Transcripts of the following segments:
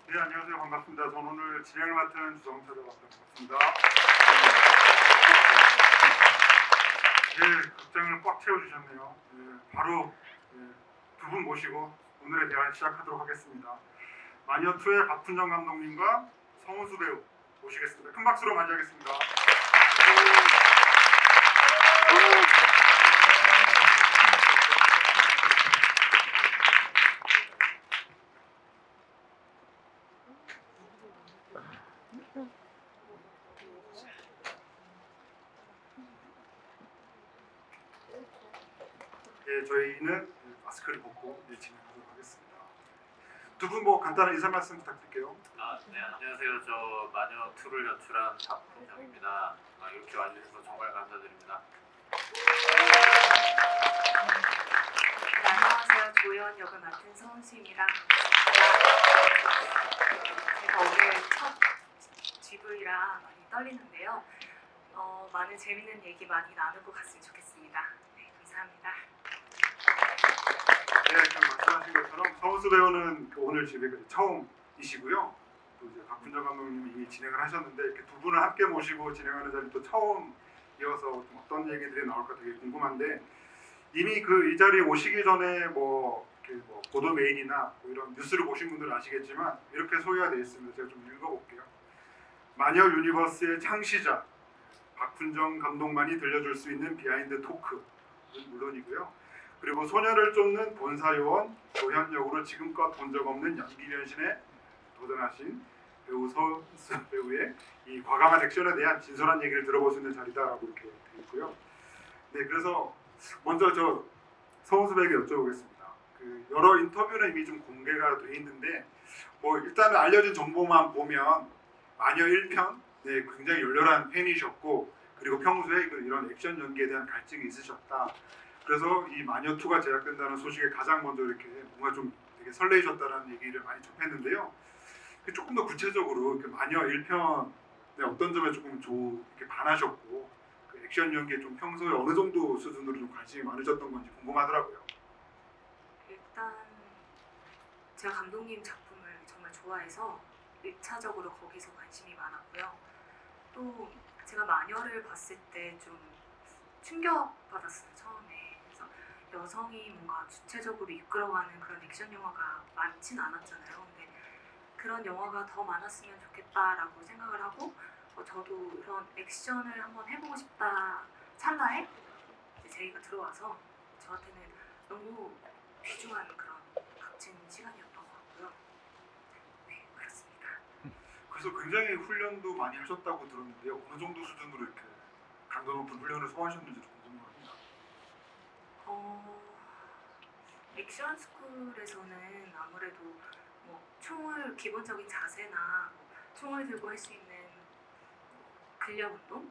네, 안녕하세요. 반갑습니다. 저는 오늘 진행을 맡은 주성철이라고 반갑습니다. 네, 극장을 꽉 채워주셨네요. 네, 바로 두 분 모시고 오늘의 대화 시작하도록 하겠습니다. 마녀2의 박훈정 감독님과 성우수 배우 모시겠습니다. 큰 박수로 맞이하겠습니다. 네, 저희는 마스크를 벗고 진행하도록 하겠습니다. 두 분 간단한 인사 말씀 부탁드릴게요. 네, 안녕하세요. 저 마녀2를 연출한 박훈정입니다. 이렇게 와주셔서 정말 감사드립니다. 네, 안녕하세요. 조연 역을 맡은 서은수입니다. 제가 오늘 첫 GV라 많이 떨리는데요. 많은 재밌는 얘기 많이 나누고 갔으면 좋겠습니다. 네, 감사합니다. 네, 지금 말씀하신 것처럼 성우수 배우는 오늘 집에까지 처음이시고요. 또 이제 박훈정 감독님이 이미 진행을 하셨는데 이렇게 두 분을 함께 모시고 진행하는 자리 또 처음이어서 좀 어떤 얘기들이 나올까 되게 궁금한데 이미 이 자리에 오시기 전에 보도 메일이나 이런 뉴스를 보신 분들은 아시겠지만 이렇게 소개가 되어 있습니다. 제가 좀 읽어볼게요. 마녀 유니버스의 창시자 박훈정 감독만이 들려줄 수 있는 비하인드 토크는 물론이고요. 그리고 소녀를 쫓는 본사 요원 조현 역으로 지금껏 본 적 없는 연기 변신에 도전하신 배우 서은수 배우의 이 과감한 액션에 대한 진솔한 얘기를 들어볼 수 있는 자리다라고 이렇게 되어 있고요. 네, 그래서 먼저 저 서은수 배우에게 여쭤보겠습니다. 여러 인터뷰는 이미 좀 공개가 돼 있는데 일단은 알려진 정보만 보면 마녀 1편 굉장히 열렬한 팬이셨고 그리고 평소에 이런 액션 연기에 대한 갈증이 있으셨다. 그래서 이 마녀2가 제작된다는 소식에 가장 먼저 이렇게 뭔가 좀 되게 설레이셨다는 얘기를 많이 접했는데요. 조금 더 구체적으로 마녀 1편의 어떤 점에 조금 이렇게 반하셨고 액션 연기에 좀 평소에 어느 정도 수준으로 좀 관심이 많으셨던 건지 궁금하더라고요. 일단 제가 감독님 작품을 정말 좋아해서 1차적으로 거기서 관심이 많았고요. 또 제가 마녀를 봤을 때 좀 충격받았어요, 처음에. 그래서 여성이 뭔가 주체적으로 이끌어가는 그런 액션 영화가 많진 않았잖아요. 근데 그런 영화가 더 많았으면 좋겠다라고 생각을 하고 저도 이런 액션을 한번 해보고 싶다 찰나에 제의가 들어와서 저한테는 너무 귀중한 그런 값진 시간이었던 것 같고요. 네, 그렇습니다. 그래서 굉장히 훈련도 많이 하셨다고 들었는데요. 어느 정도 수준으로 이렇게 강도 높은 훈련을 소화하셨는지 궁금합니다. 액션 스쿨에서는 아무래도 총을 기본적인 자세나 총을 들고 할 수 있는 근력 운동,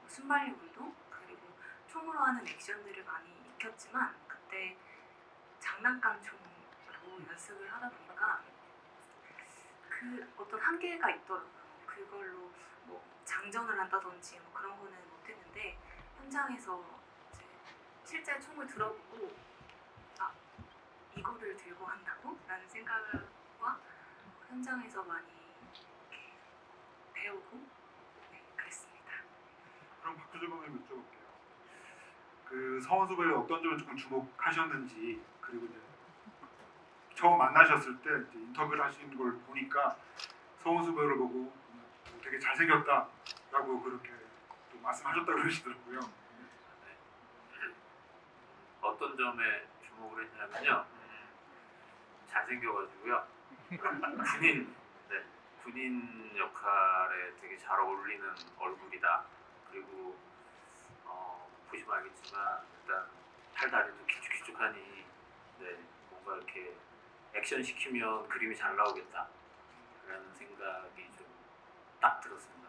순발력 운동, 그리고 총으로 하는 액션들을 많이 익혔지만 그때 장난감 총으로 연습을 하다 보니까 어떤 한계가 있더라고요. 그걸로 장전을 한다든지 그런 거는 못했는데 현장에서 이제 실제 총을 들어보고 이거를 들고 한다고? 라는 생각과 현장에서 많이 이렇게 배우고 그랬습니다. 그럼 박수정 감독님 여쭤볼게요. 성은수 배우 어떤 점을 조금 주목하셨는지 그리고 이제 처음 만나셨을 때 이제 인터뷰를 하신 걸 보니까 성은수 배우를 보고 되게 잘생겼다라고 그렇게 또 말씀하셨다고 그러시더라고요. 어떤 점에 주목을 했냐면요. 잘생겨가지고요. 군인 역할에 되게 잘 어울리는 얼굴이다. 그리고 보시면 알겠지만 일단 팔다리도 길쭉길쭉하니 뭔가 이렇게 액션 시키면 그림이 잘 나오겠다 라는 생각이 좀 딱 들었습니다.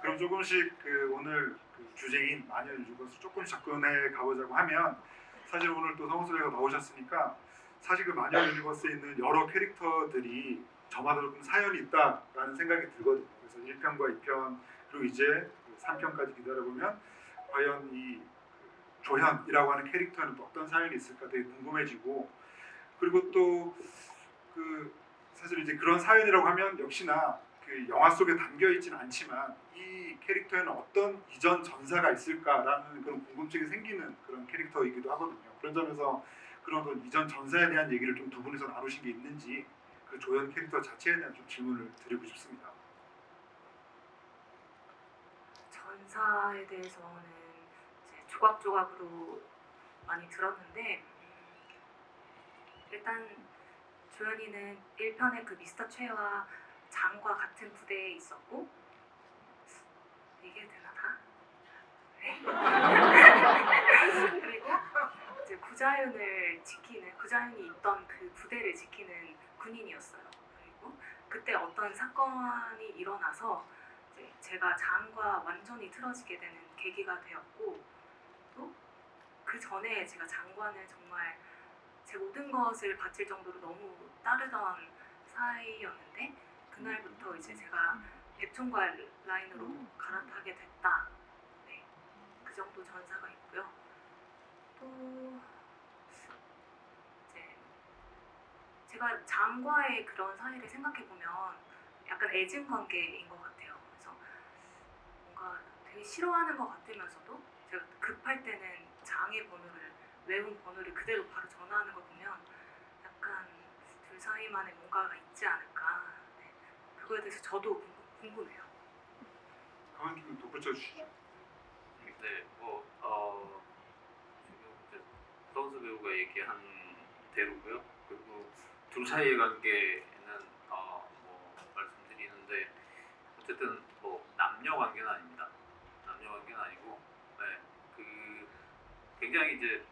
그럼 조금씩 오늘 주제인 마녀 유니버스 조금씩 접근해 가보자고 하면 사실 오늘 또 성우수 배우가 나오셨으니까 사실 마녀 유니버스에 있는 여러 캐릭터들이 저마다 조금 사연이 있다라는 생각이 들거든요. 그래서 1편과 2편 그리고 이제 3편까지 기다려보면 과연 이 조현이라고 하는 캐릭터는 또 어떤 사연이 있을까 되게 궁금해지고 그리고 또 사실 이제 그런 사연이라고 하면 역시나 그 영화 속에 담겨 있지는 않지만 이 캐릭터에는 어떤 이전 전사가 있을까라는 그런 궁금증이 생기는 그런 캐릭터이기도 하거든요. 그런 점에서 그런 어떤 이전 전사에 대한 얘기를 좀 두 분이서 나누신 게 있는지 그 조연 캐릭터 자체에 대한 좀 질문을 드리고 싶습니다. 전사에 대해서는 이제 조각조각으로 많이 들었는데 일단 조연이는 1편의 그 미스터 최와 장과 같은 부대에 있었고 이게 되나 다? 네. 그리고 이제 구자윤이 있던 그 부대를 지키는 군인이었어요. 그리고 그때 어떤 사건이 일어나서 이제 제가 장과 완전히 틀어지게 되는 계기가 되었고 또 그 전에 제가 장관을 정말 제 모든 것을 바칠 정도로 너무 따르던 사이였는데 그날부터 이제 제가 백총괄 라인으로 갈아타게 됐다. 네, 그 정도 전사가 있고요. 또 이제 제가 장과의 그런 사이를 생각해 보면 약간 애증 관계인 것 같아요. 그래서 뭔가 되게 싫어하는 것 같으면서도 제가 급할 때는 장의 번호를 외운 번호를 그대로 바로 전화하는 걸 보면 약간 둘 사이만의 뭔가가 있지 않을까. 네, 그거에 대해서 저도 궁금해요. 그건 좀 덧붙여 주시죠. 네, 지금 이제 서은수 배우가 얘기한 대로고요. 그리고 둘 사이의 관계는 뭐 말씀드리는데 어쨌든 뭐 남녀 관계는 아닙니다. 남녀 관계는 아니고, 네, 그 굉장히 이제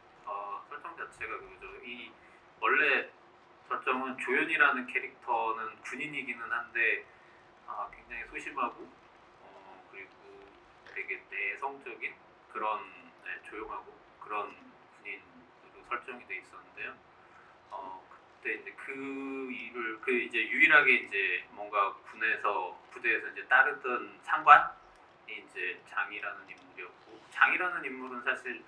설정 자체가 그거죠. 이 원래 설정은 조연이라는 캐릭터는 군인이기는 한데 굉장히 소심하고 그리고 되게 내성적인 그런 조용하고 그런 군인으로 설정이 돼 있었는데요. 그때 이제 그 일을 이제 유일하게 이제 뭔가 군에서 부대에서 이제 따르던 상관이 이제 장이라는 인물이었고 장이라는 인물은 사실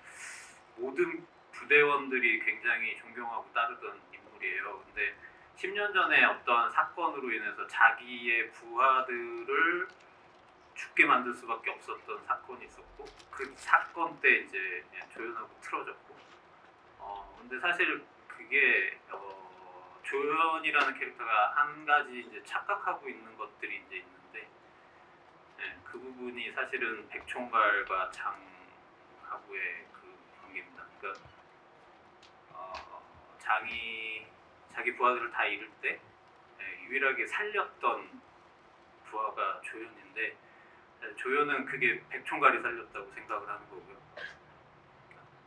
모든 부대원들이 굉장히 존경하고 따르던 인물이에요. 근데 10년 전에 어떤 사건으로 인해서 자기의 부하들을 죽게 만들 수밖에 없었던 사건이 있었고 그 사건 때 이제 조연하고 틀어졌고 근데 사실 그게 조연이라는 캐릭터가 한 가지 이제 착각하고 있는 것들이 이제 있는데 그 부분이 사실은 백총괄과 장하고의 그 관계입니다. 그러니까 장이 자기 부하들을 다 잃을 때 유일하게 살렸던 부하가 조연인데 조연은 그게 백총괄이 살렸다고 생각을 하는 거고요.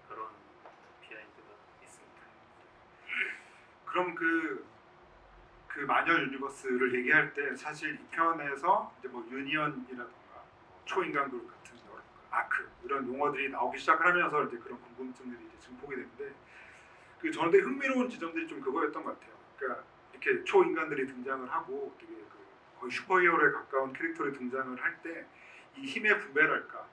그런 비하인드가 있습니다. 그럼 그 마녀 유니버스를 얘기할 때 사실 이 편에서 이제 뭐 유니언이라든가 초인간 그룹 같은 아크 이런 용어들이 나오기 시작을 하면서 이제 그런 궁금증들이 이제 증폭이 되는데 그 저는 되게 흥미로운 지점들이 좀 그거였던 것 같아요. 그러니까 이렇게 초인간들이 등장을 하고 되게 거의 슈퍼히어로에 가까운 캐릭터를 등장을 할 때 이 힘의 분배랄까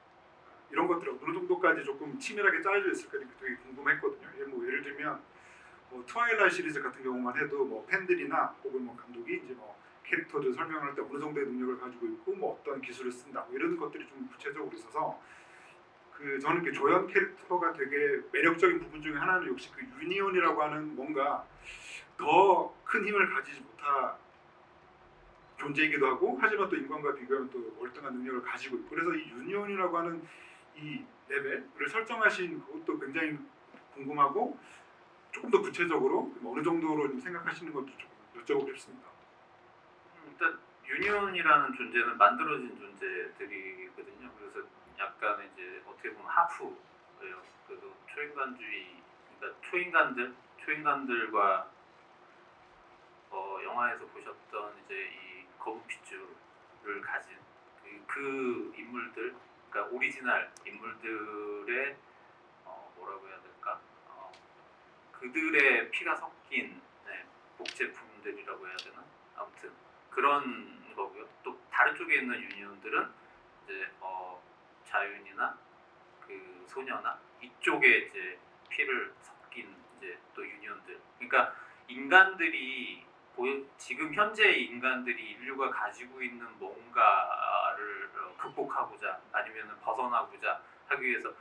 이런 것들이 어느 정도까지 조금 치밀하게 짜여져 있을까 되게 궁금했거든요. 예를 들면 뭐 트와일라이트 시리즈 같은 경우만 해도 뭐 팬들이나 혹은 뭐 감독이 이제 뭐 캐릭터들 설명할 때 어느 정도의 능력을 가지고 있고 뭐 어떤 기술을 쓴다 뭐 이런 것들이 좀 구체적으로 있어서 그 저는 그 조연 캐릭터가 되게 매력적인 부분 중에 하나는 역시 그 유니온이라고 하는 뭔가 더 큰 힘을 가지지 못한 존재이기도 하고 하지만 또 인간과 비교하면 또 월등한 능력을 가지고 있고 그래서 이 유니온이라고 하는 이 레벨을 설정하신 그것도 굉장히 궁금하고 조금 더 구체적으로 어느 정도로 좀 생각하시는 것도 좀 여쭤보고 싶습니다. 일단 유니온이라는 존재는 만들어진 존재들이거든요. 그래서 약간 이제 어떻게 보면 하프예요. 그래서 초인간주의, 그러니까 초인간들과 영화에서 보셨던 이제 이 거북핏줄을 가진 그 인물들, 그러니까 오리지널 인물들의 뭐라고 해야 될까? 그들의 피가 섞인 복제품들이라고 해야 되나? 아무튼 그런 거고요. 또 다른 쪽에 있는 유니온들은 이제 자윤이나 그 소녀나 이쪽에 이제 피를 섞인 이제 또 유니온들. 그러니까 인간들이 지금 현재 인간들이 인류가 가지고 있는 뭔가를 극복하고자 아니면 벗어나고자 하기 위해서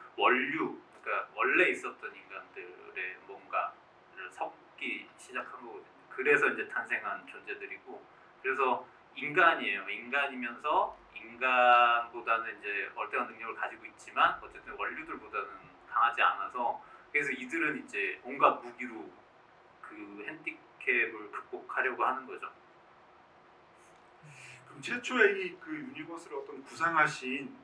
그러니까 원래 있었던 인간들의 뭔가를 섞기 시작한 거거든요. 그래서 이제 탄생한 존재들이고, 그래서 인간이에요. 인간이면서 인간보다는 이제 얼떨한 능력을 가지고 있지만 어쨌든 원류들보다는 강하지 않아서, 그래서 이들은 이제 온갖 무기로 그 핸디캡을 극복하려고 하는 거죠. 그럼 최초에 이 그 유니버스를 어떤 구상하신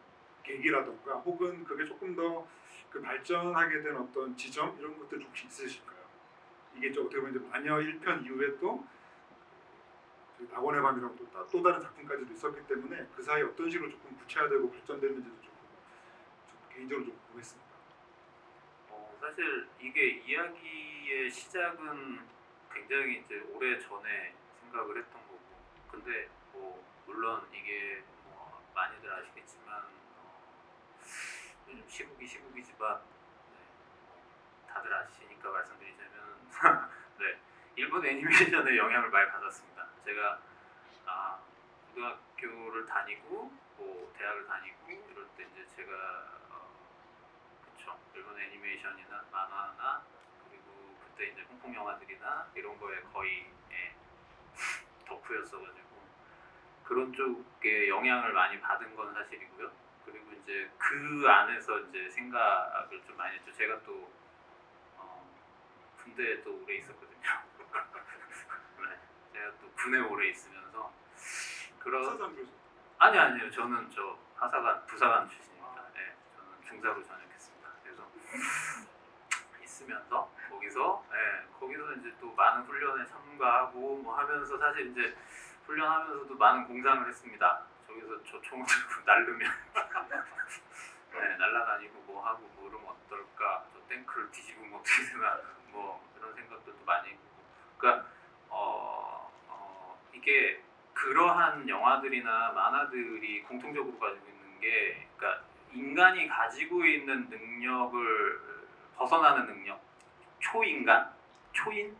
계기라던가 혹은 그게 조금 더 그 발전하게 된 어떤 지점 이런 것들 좀 혹시 있으실까요? 이게 좀 어떻게 보면 이제 마녀 1편 이후에 또 낙원의 밤이라고 또 다른 작품까지도 있었기 때문에 그 사이 어떤 식으로 조금 구체화되고 발전됐는지도 조금 개인적으로 좀 궁금했습니다. 사실 이게 이야기의 시작은 굉장히 이제 오래 전에 생각을 했던 거고, 근데 물론 이게 많이들 아시겠지만 요즘 시국이지만 다들 아시니까 말씀드리자면 네, 일본 애니메이션의 영향을 많이 받았습니다. 제가 고등학교를 다니고 대학을 다니고 이럴 때 이제 제가 그쵸, 일본 애니메이션이나 만화나 그리고 그때 이제 홍콩 영화들이나 이런 거에 거의 덕후였어가지고 그런 쪽에 영향을 많이 받은 건 사실이고요. 그리고 이제 그 안에서 이제 생각을 좀 많이 했죠. 제가 또 군대에 또 오래 있었거든요. 네, 제가 또 군에 오래 있으면서 사상 교수. 아니요. 저는 부사관 출신입니다. 네, 저는 중사로 전역했습니다. 그래서 있으면서 거기서 이제 또 많은 훈련에 참가하고 뭐 하면서 사실 이제 훈련하면서도 많은 공상을 했습니다. 저기서 저 총 들고 날르면 날라다니고 뭐 하고 뭐 이러면 어떨까? 저 탱크를 뒤집으면 어떻게 되나? 뭐 이런 생각들도 많이 했고, 그러니까 이게 그러한 영화들이나 만화들이 공통적으로 가지고 있는 게, 그러니까 인간이 가지고 있는 능력을 벗어나는 능력, 초인들에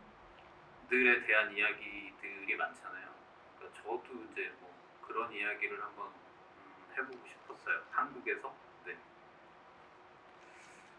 대한 이야기들이 많잖아요. 그러니까 저도 이제 뭐 그런 이야기를 한번 해보고 싶었어요. 한국에서. 네.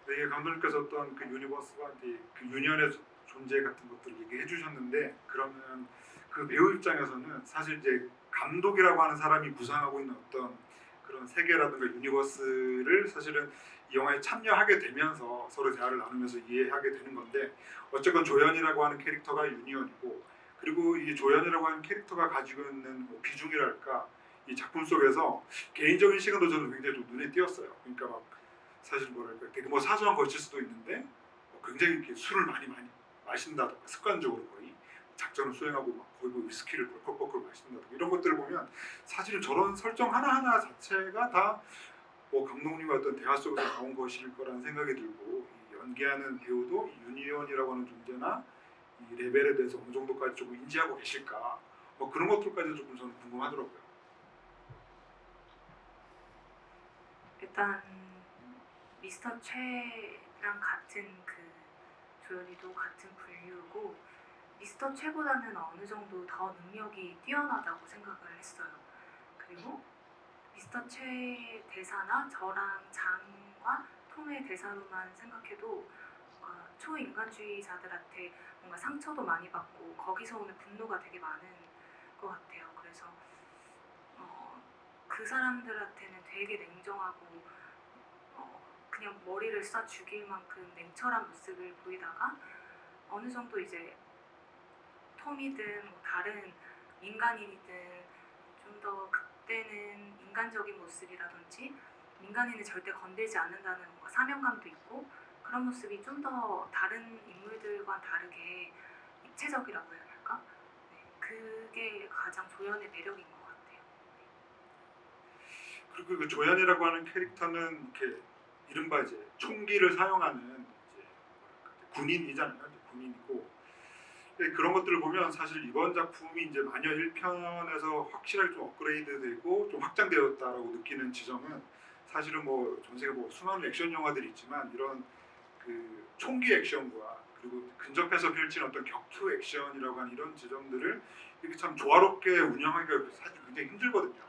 네, 감독님께서 어떤 그 유니버스와 이제 그 유니언의 존재 같은 것들을 얘기해 주셨는데, 그러면 그 배우 입장에서는 사실 이제 감독이라고 하는 사람이 구상하고 있는 어떤 그런 세계라든가 유니버스를 사실은 이 영화에 참여하게 되면서 서로 대화를 나누면서 이해하게 되는 건데, 어쨌건 조연이라고 하는 캐릭터가 유니언이고, 그리고 이 조연이라고 하는 캐릭터가 가지고 있는 뭐 비중이랄까, 이 작품 속에서 개인적인 시간도 저는 굉장히 좀 눈에 띄었어요. 그러니까 막 사실 뭐랄까 되게 뭐 사소한 것일 수도 있는데 굉장히 이렇게 술을 많이 마신다던가 습관적으로 거의 작전을 수행하고 막 거의 뭐 위스키를 벌컥벌컥 마신다던가 이런 것들을 보면 사실은 저런 설정 하나하나 자체가 다 뭐 감독님과 어떤 대화 속에서 나온 것일 거라는 생각이 들고, 이 연기하는 배우도 이 유니언이라고 하는 존재나 이 레벨에 대해서 어느 정도까지 조금 인지하고 계실까, 뭐 그런 것들까지 조금 저는 궁금하더라고요. 일단 미스터 최랑 같은 그 조연이도 같은 분류고, 미스터 최보다는 어느 정도 더 능력이 뛰어나다고 생각을 했어요. 그리고 미스터 최 대사나 저랑 장과 톰의 대사로만 생각해도 초인간주의자들한테 뭔가 상처도 많이 받고 거기서 오는 분노가 되게 많은 것 같아요. 그래서 그 사람들한테는 되게 냉정하고 그냥 머리를 쏴 죽일 만큼 냉철한 모습을 보이다가 어느 정도 이제 톰이든 뭐 다른 민간인이든 좀 더 그때는 인간적인 모습이라든지 민간인을 절대 건들지 않는다는 뭔가 사명감도 있고, 그런 모습이 좀 더 다른 인물들과 다르게 입체적이라고 해야 할까? 네, 그게 가장 조연의 매력인 것 같아요. 그리고 그 조연이라고 하는 캐릭터는 이렇게 이른바 이제 총기를 사용하는 이제 군인이잖아요. 이제 군인이고, 그런 것들을 보면 사실 이번 작품이 이제 마녀 1편에서 확실하게 좀 업그레이드되고 좀 확장되었다라고 느끼는 지점은, 사실은 뭐 전 세계 뭐 수많은 액션 영화들이 있지만 이런 그 총기 액션과 그리고 그리고 근접해서 펼친 어떤 격투 액션이라고 하는 이런 지점들을 이렇게 참 조화롭게 운영하기가 사실 굉장히 힘들거든요.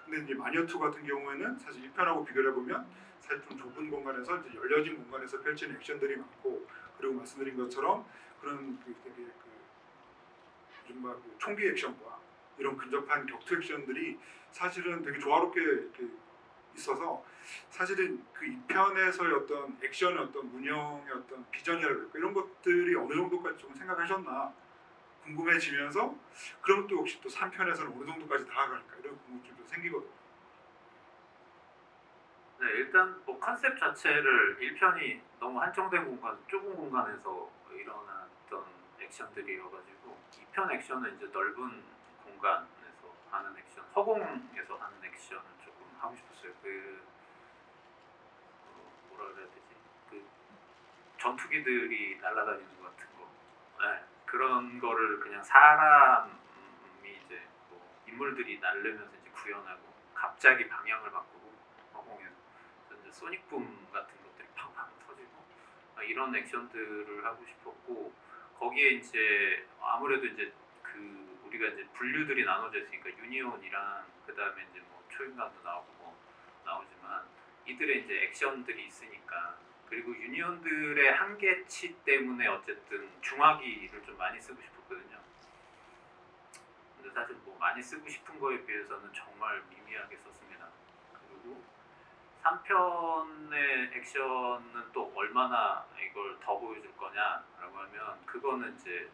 근데 이제 마녀2 같은 경우에는 사실 1편하고 비교를 해보면 사실 좀 좁은 공간에서 이제 열려진 공간에서 펼치는 액션들이 많고, 그리고 말씀드린 것처럼 그런 그 되게 이른바 그 총기 액션과 이런 근접한 격투 액션들이 사실은 되게 조화롭게 이렇게 있어서 사실은 그 2편에서의 어떤 액션의 어떤 운영의 어떤 비전이랄까 이런 것들이 어느 정도까지 좀 생각하셨나 궁금해지면서, 그럼 또 역시 또 3편에서는 어느 정도까지 나아갈까 이런 궁금증도 생기거든요. 네, 일단 뭐 컨셉 자체를 1편이 너무 한정된 공간, 좁은 공간에서 일어났던 액션들이어가지고 2편 액션은 이제 넓은 공간에서 하는 액션, 허공에서 하는 액션을 조금 하고 싶었어요. 뭐라 그래야 되지? 그 전투기들이 날아다니는 것 같은 거, 네, 그런 거를 그냥 사람이 이제 뭐 인물들이 날르면서 이제 구현하고 갑자기 방향을 바꾸고 허공에서 이제 소닉붐 같은 것들이 팡팡 터지고 이런 액션들을 하고 싶었고, 거기에 이제 아무래도 이제 그 우리가 이제 분류들이 나눠져 있으니까 유니온이랑 그 다음에 이제 뭐 초인간도 나오고 뭐 나오지만 이들의 이제 액션들이 있으니까, 그리고 유니온들의 한계치 때문에 어쨌든 중화기를 좀 많이 쓰고 싶었거든요. 근데 사실 뭐 많이 쓰고 싶은 거에 비해서는 정말 미미하게 썼습니다. 그리고 3편의 액션은 또 얼마나 이걸 더 보여줄 거냐라고 하면 그거는 이제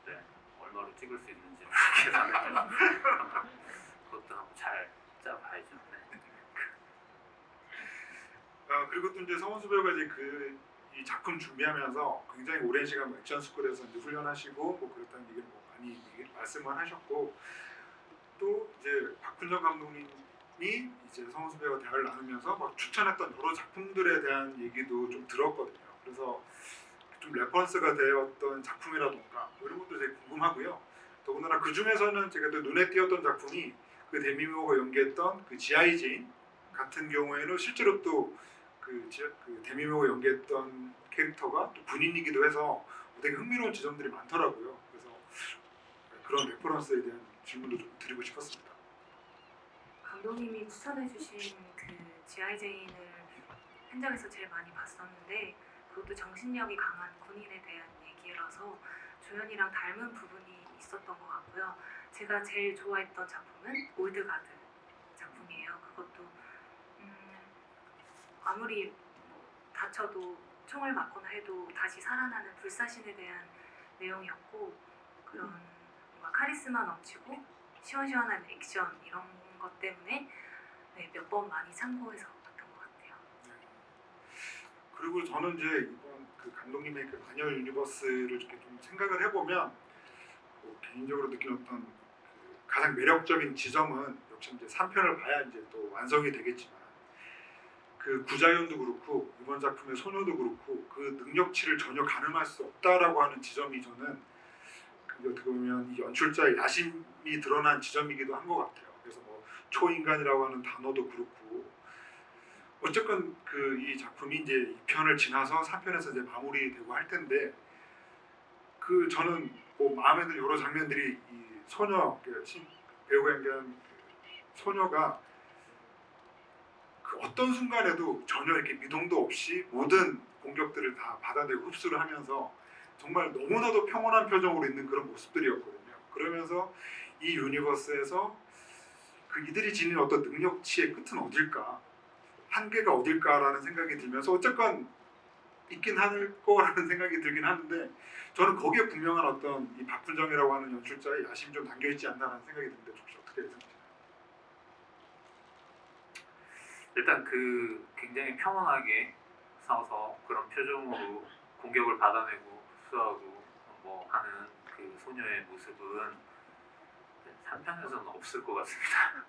네, 얼마로 찍을 수 있는지 계산해서 그것도 한번 잘 짜봐야죠. 네. 그리고 또 이제 성원수 배우가 이제 이 작품 준비하면서 굉장히 오랜 시간 뭐 액션 스쿨에서 이제 훈련하시고 뭐 그랬다는 얘기를 뭐 많이 말씀을 하셨고, 또 이제 박훈정 감독님이 이제 성원수 배우와 대화를 나누면서 막 추천했던 여러 작품들에 대한 얘기도 좀 들었거든요. 그래서 좀 레퍼런스가 되었던 작품이라던가 뭐 이런 것도 되게 궁금하고요. 더군다나 그 중에서는 제가 또 눈에 띄었던 작품이 그 데미 무어가 연기했던 그 G.I. 제인 같은 경우에는 실제로 또 그 데미 무어가 연기했던 캐릭터가 또 군인이기도 해서 되게 흥미로운 지점들이 많더라고요. 그래서 그런 레퍼런스에 대한 질문도 좀 드리고 싶었습니다. 감독님이 추천해주신 그 G.I. 제인을 현장에서 제일 많이 봤었는데, 그것도 정신력이 강한 군인에 대한 얘기라서 조연이랑 닮은 부분이 있었던 것 같고요. 제가 제일 좋아했던 작품은 올드가드 작품이에요. 그것도 아무리 뭐 다쳐도 총을 맞거나 해도 다시 살아나는 불사신에 대한 내용이었고, 그런 뭔가 카리스마 넘치고 시원시원한 액션 이런 것 때문에 네, 몇 번 많이 참고해서 봤던 것 같아요. 그리고 저는 이제 이번 그 감독님의 그 마녀 유니버스를 이렇게 좀 생각을 해보면 뭐 개인적으로 느낀 어떤 그 가장 매력적인 지점은 역시 이제 3편을 봐야 이제 또 완성이 되겠지만, 그 구자연도 그렇고 이번 작품의 소녀도 그렇고 그 능력치를 전혀 가늠할 수 없다라고 하는 지점이 저는 그게 어떻게 보면 이 연출자의 야심이 드러난 지점이기도 한 것 같아요. 그래서 뭐 초인간이라고 하는 단어도 그렇고, 어쨌건 그 이 작품이 이제 2편을 지나서 3편에서 이제 마무리되고 할 텐데, 그 저는 뭐 마음에 드는 여러 장면들이 이 소녀 배우가 연기한 그 소녀가 그 어떤 순간에도 전혀 이렇게 미동도 없이 모든 공격들을 다 받아내고 흡수를 하면서 정말 너무나도 평온한 표정으로 있는 그런 모습들이었거든요. 그러면서 이 유니버스에서 그 이들이 지닌 어떤 능력치의 끝은 어딜까, 한계가 어딜까라는 생각이 들면서 어쨌건 있긴 할 거라는 생각이 들긴 하는데, 저는 거기에 분명한 어떤 이 박훈정이라고 하는 연출자의 야심이 좀 담겨있지 않나라는 생각이 드는데 혹시 어떻게 생각하세요? 일단 그 굉장히 평온하게 서서 그런 표정으로 공격을 받아내고 흡수하고 뭐 하는 그 소녀의 모습은 3편에서는 없을 것 같습니다.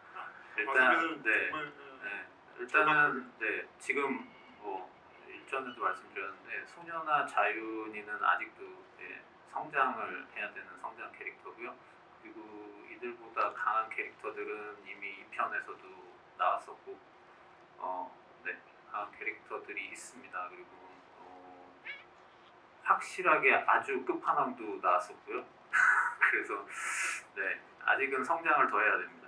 일단 네, 네, 일단은 네, 지금 뭐 일전에도 말씀드렸는데 소녀나 자윤이는 아직도 네, 성장을 해야 되는 성장 캐릭터고요. 그리고 이들보다 강한 캐릭터들은 이미 2편에서도 나왔었고 네, 강한 캐릭터들이 있습니다. 그리고 확실하게 아주 끝판왕도 나왔었고요. 그래서 네, 아직은 성장을 더 해야 됩니다.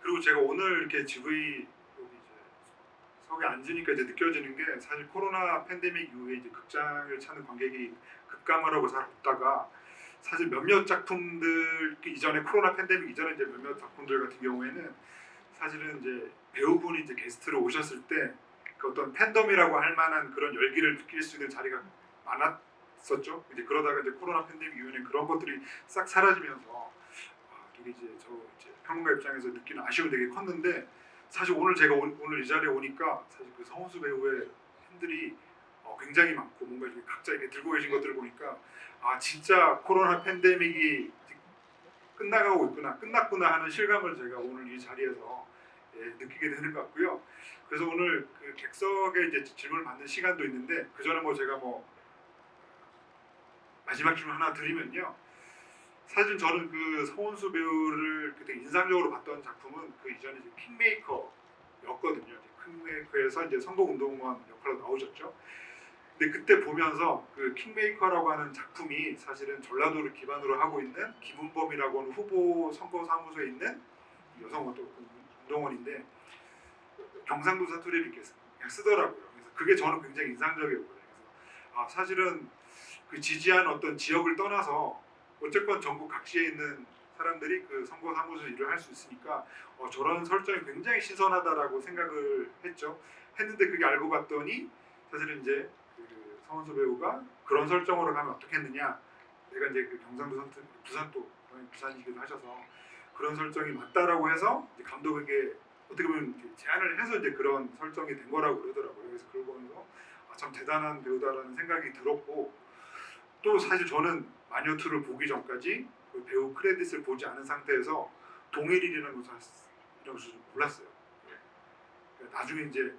그리고 제가 오늘 이렇게 GV 여기 이제 석에 앉으니까 이제 느껴지는 게 사실 코로나 팬데믹 이후에 이제 극장을 찾는 관객이 급감을 하고 잘 없다가 사실 몇몇 작품들 그 이전에 코로나 팬데믹 이전에 이제 몇몇 작품들 같은 경우에는 사실은 이제 배우분이 이제 게스트로 오셨을 때 그 어떤 팬덤이라고 할 만한 그런 열기를 느낄 수 있는 자리가 많았었죠. 이제 그러다가 이제 코로나 팬데믹 이후에는 그런 것들이 싹 사라지면서 되게 이제 저 이제 평론가 입장에서 느끼는 아쉬움이 되게 컸는데 사실 오늘 제가 오늘 이 자리에 오니까 사실 그 성우수 배우의 팬들이 굉장히 많고 뭔가 이렇게 각자 이렇게 들고 계신 것들을 보니까 진짜 코로나 팬데믹이 끝나가고 있구나 끝났구나 하는 실감을 제가 오늘 이 자리에서 느끼게 되는 것 같고요. 그래서 오늘 그 객석에 이제 질문을 받는 시간도 있는데 그 전에 뭐 제가 뭐 마지막 질문 하나 드리면요. 사실 저는 그 서원수 배우를 그때 인상적으로 봤던 작품은 그 이전에 이제 킹메이커였거든요. 이제 킹메이커에서 이제 선거운동원 역할로 나오셨죠. 근데 그때 보면서 그 킹메이커라고 하는 작품이 사실은 전라도를 기반으로 하고 있는 김은범이라고 하는 후보 선거사무소에 있는 여성 운동원인데 경상도 사투리를 이렇게 쓰더라고요. 그래서 그게 저는 굉장히 인상적이었거든요. 그래서 사실은 그 지지한 어떤 지역을 떠나서 어쨌건 전국 각지에 있는 사람들이 그 선거사무소 일을 할 수 있으니까 저런 설정이 굉장히 신선하다라고 생각을 했는데 그게 알고 봤더니 사실은 이제 그 성원수 배우가 그런 설정으로 가면 어떻겠느냐. 내가 이제 그 경상도 사투리 부산 또 부산이기도 하셔서 그런 설정이 맞다라고 해서 이제 감독에게 어떻게 보면 제안을 해서 이제 그런 설정이 된 거라고 그러더라고요. 그래서 그걸 보면서 참 대단한 배우다라는 생각이 들었고 또 사실 저는 마녀2를 보기 전까지 그 배우 크레딧을 보지 않은 상태에서 동일이라는 것을 이런 것을 몰랐어요. 그러니까 나중에 이제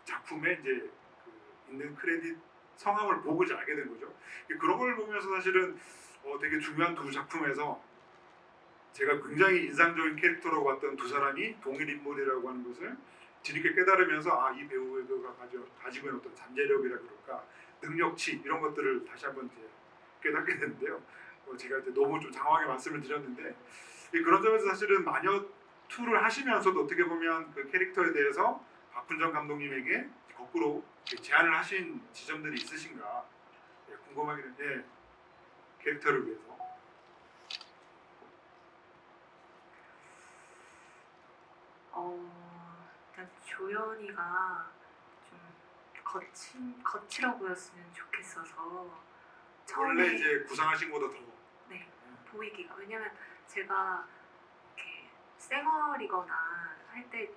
작품에 이제 그 있는 크레딧 성함을 보고 이제 알게 된 거죠. 그런 걸 보면서 사실은 되게 중요한 두 작품에서 제가 굉장히 인상적인 캐릭터라고 봤던 두 사람이 동일 인물이라고 하는 것을 뒤늦게 깨달으면서 이 배우가 가지고 있는 어떤 잠재력이라 그럴까 능력치 이런 것들을 다시 한번 이제 깨닫게 됐는데요. 제가 이제 너무 좀 장황하게 말씀을 드렸는데 그런 점에서 사실은 마녀2를 하시면서도 어떻게 보면 그 캐릭터에 대해서 박훈정 감독님에게 거꾸로 제안을 하신 지점들이 있으신가 궁금하긴 한데 캐릭터를 위해서 일단 조연이가 좀 거칠어 보였으면 좋겠어서 원래 이제 구상하신 것보다 더 보이기가 왜냐면 제가 이렇게 쌩얼이거나 할 때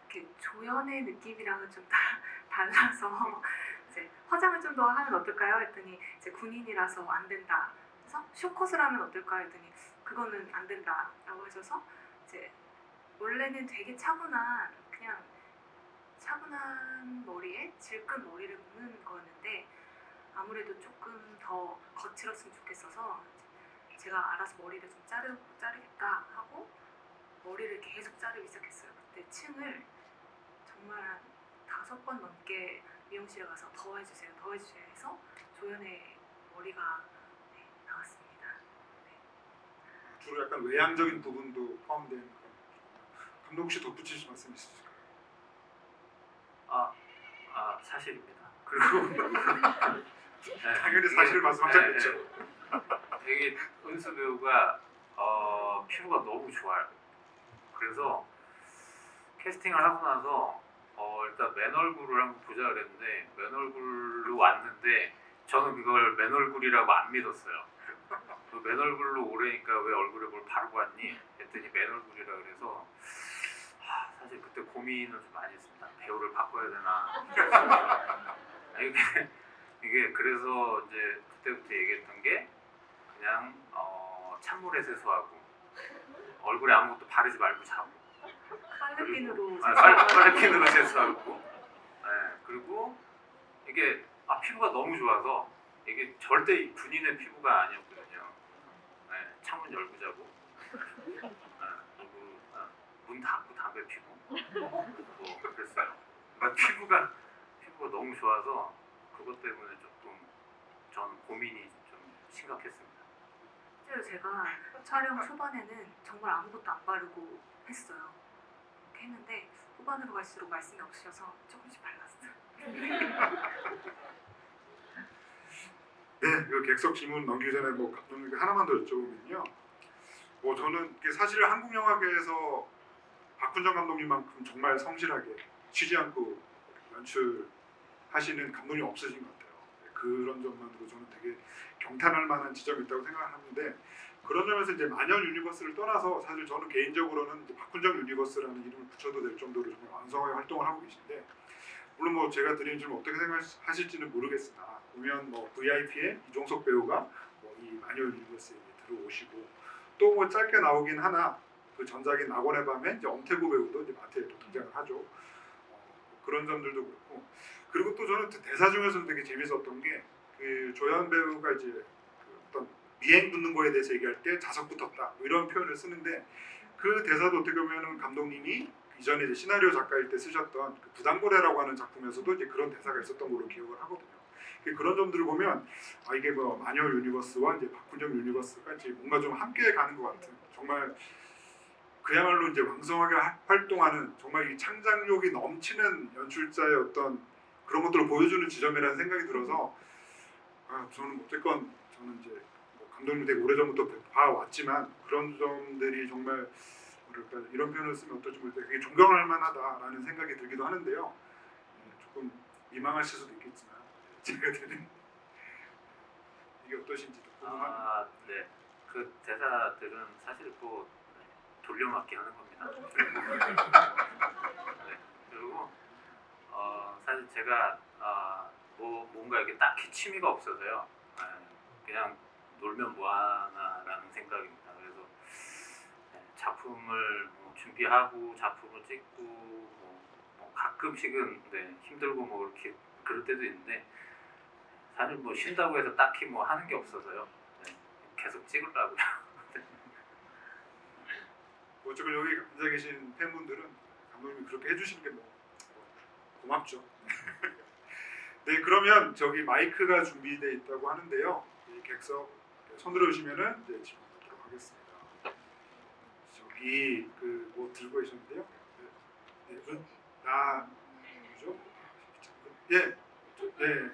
이렇게 조연의 느낌이랑은 좀 달라서 이제 화장을 좀 더 하면 어떨까요? 했더니 이제 군인이라서 안 된다. 그래서 쇼컷을 하면 어떨까요? 했더니 그거는 안 된다라고 하셔서 이제 원래는 되게 차분한 머리에 질끈 머리를 묶는 거였는데 아무래도 조금 더 거칠었으면 좋겠어서 제가 알아서 머리를 좀 자르겠다 하고 머리를 계속 자르기 시작했어요. 그때 층을 정말 한 5번 넘게 미용실에 가서 더 해주세요 해서 조연의 머리가 나왔습니다. 주로 약간 외향적인 부분도 포함된 그런 감독 혹시 덧붙이실 말씀 있으실까요? 사실입니다. 그리고 당연히 사실을 말씀하셨겠죠. 되게 은수 배우가 피부가 너무 좋아요. 그래서 캐스팅을 하고 나서 일단 맨 얼굴을 한번 보자 그랬는데 맨 얼굴로 왔는데 저는 그걸 맨 얼굴이라고 안 믿었어요. 그 맨 얼굴로 오래니까 왜 얼굴에 뭘 바르고 왔니? 했더니 맨 얼굴이라 그래서 사실 그때 고민을 좀 많이 했습니다. 배우를 바꿔야 되나? 이게 그래서 이제 그때부터 얘기했던 게 그냥 찬물에 세수하고 얼굴에 아무것도 바르지 말고 자고 빨래핀으로 세수하고 그리고 이게 피부가 너무 좋아서 이게 절대 군인의 피부가 아니었거든요. 창문 열고 자고 그리고 문 닫고 담배 피고 뭐 그랬어요. 그러니까 피부가 너무 좋아서 그것 때문에 조금 저는 고민이 좀 심각했습니다. 실제로 제가 촬영 초반에는 정말 아무것도 안 바르고 했어요. 그렇게 했는데 후반으로 갈수록 말씀이 없으셔서 조금씩 발랐어요. 네, 그 객석 질문 넘기기 전에 뭐 감독님께 하나만 더 여쭤보면요. 뭐 저는 이게 사실 한국 영화계에서 박훈정 감독님만큼 정말 성실하게 쉬지 않고 연출하시는 감독님 없으신 것 같아요. 그런 점만으로 저는 되게 경탄할 만한 지점이 있다고 생각하는데 그런 점에서 이제 마녀 유니버스를 떠나서 사실 저는 개인적으로는 이제 박훈정 유니버스라는 이름을 붙여도 될 정도로 정말 왕성하게 활동을 하고 계신데 물론 뭐 제가 드리는 질문 어떻게 생각하실지는 모르겠으나 보면 뭐 VIP의 이종석 배우가 뭐 이 마녀 유니버스에 들어오시고 또 뭐 짧게 나오긴 하나 그 전작인 낙원의 밤에 이제 엄태구 배우도 이제 마트에 또 등장을 하죠. 그런 점들도 그렇고 그리고 또 저는 대사 중에서도 되게 재밌었던 게 그 조연 배우가 이제 그 어떤 미행 붙는 거에 대해서 얘기할 때 자석 붙었다 뭐 이런 표현을 쓰는데 그 대사도 어떻게 보면은 감독님이 이전에 이제 시나리오 작가일 때 쓰셨던 그 부당거래라고 하는 작품에서도 이제 그런 대사가 있었던 걸로 기억을 하거든요. 그런 점들을 보면 아 이게 뭐 마녀 유니버스와 이제 박훈정 유니버스가 이제 뭔가 좀 함께 가는 것 같은 정말 그야말로 이제 왕성하게 활동하는 정말 이 창작력이 넘치는 연출자의 어떤 그런 것들을 보여주는 지점이라는 생각이 들어서 저는 어쨌건 저는 이제 뭐 감독님 되게 오래전부터 봐왔지만 그런 점들이 정말 뭐랄까 이런 표현을 쓰면 어떨지 모르겠는데 되게 존경할 만하다라는 생각이 들기도 하는데요. 조금 민망하실 수도 있겠지만 제가 드는 이게 어떠신지도 궁금합니다. 네. 그 대사들은 사실 뭐 돌려막기 하는 겁니다. 네. 그리고 사실 제가 뭔가 이렇게 딱히 취미가 없어서요. 그냥 놀면 뭐하나라는 생각입니다. 그래서 작품을 뭐 준비하고 작품을 찍고 뭐 가끔씩은 힘들고 뭐 이렇게 그럴 때도 있는데 사실 뭐 쉰다고 해서 딱히 뭐 하는 게 없어서요. 계속 찍으려고요. 어쨌든 여기 앉아 계신 팬분들은 감독님이 그렇게 해주시는 게 뭐 고맙죠. 네, 그러면 저기 마이크가 준비되어 있다고 하는데요. 이 객석 손 들어주시면은 이제 질문 받도록 하겠습니다. 저기 그 뭐 들고 계셨는데요. 나 뭐죠? 예, 네,